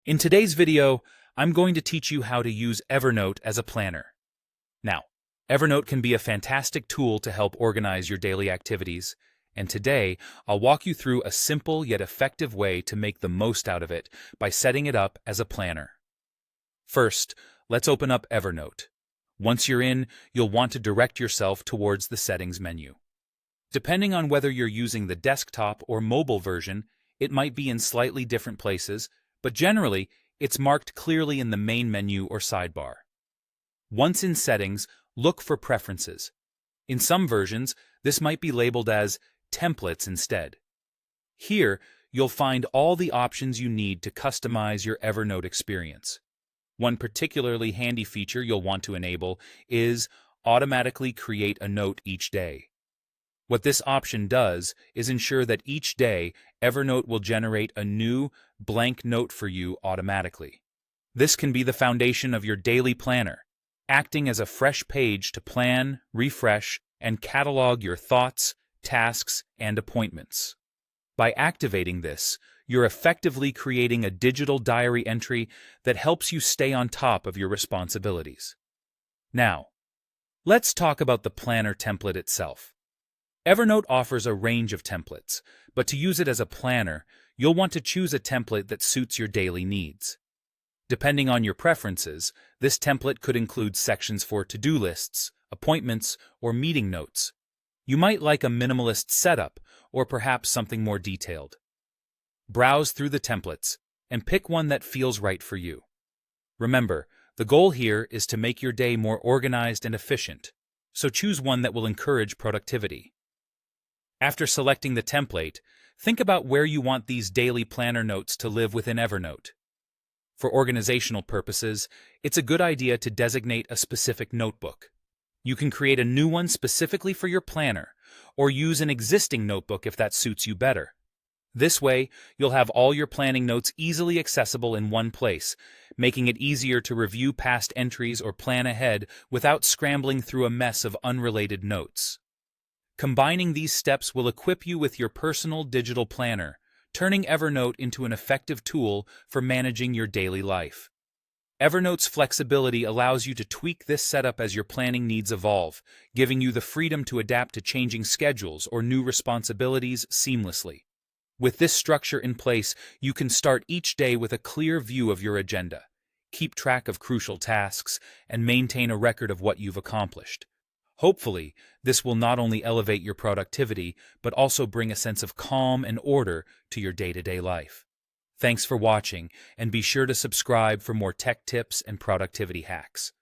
In today's video, I'm going to teach you how to use Evernote as a planner. Now, Evernote can be a fantastic tool to help organize your daily activities, and today I'll walk you through a simple yet effective way to make the most out of it by setting it up as a planner. First, let's open up Evernote. Once you're in, you'll want to direct yourself towards the Settings menu. Depending on whether you're using the desktop or mobile version, it might be in slightly different places, but generally, it's marked clearly in the main menu or sidebar. Once in Settings, look for Preferences. In some versions, this might be labeled as Templates instead. Here, you'll find all the options you need to customize your Evernote experience. One particularly handy feature you'll want to enable is automatically create a note each day. What this option does is ensure that each day Evernote will generate a new, blank note for you automatically. This can be the foundation of your daily planner, acting as a fresh page to plan, refresh, and catalog your thoughts, tasks, and appointments. By activating this, you're effectively creating a digital diary entry that helps you stay on top of your responsibilities. Now, let's talk about the planner template itself. Evernote offers a range of templates, but to use it as a planner, you'll want to choose a template that suits your daily needs. Depending on your preferences, this template could include sections for to-do lists, appointments, or meeting notes. You might like a minimalist setup, or perhaps something more detailed. Browse through the templates and pick one that feels right for you. Remember, the goal here is to make your day more organized and efficient, so choose one that will encourage productivity. After selecting the template, think about where you want these daily planner notes to live within Evernote. For organizational purposes, it's a good idea to designate a specific notebook. You can create a new one specifically for your planner, or use an existing notebook if that suits you better. This way, you'll have all your planning notes easily accessible in one place, making it easier to review past entries or plan ahead without scrambling through a mess of unrelated notes. Combining these steps will equip you with your personal digital planner, turning Evernote into an effective tool for managing your daily life. Evernote's flexibility allows you to tweak this setup as your planning needs evolve, giving you the freedom to adapt to changing schedules or new responsibilities seamlessly. With this structure in place, you can start each day with a clear view of your agenda, keep track of crucial tasks, and maintain a record of what you've accomplished. Hopefully, this will not only elevate your productivity, but also bring a sense of calm and order to your day-to-day life. Thanks for watching, and be sure to subscribe for more tech tips and productivity hacks.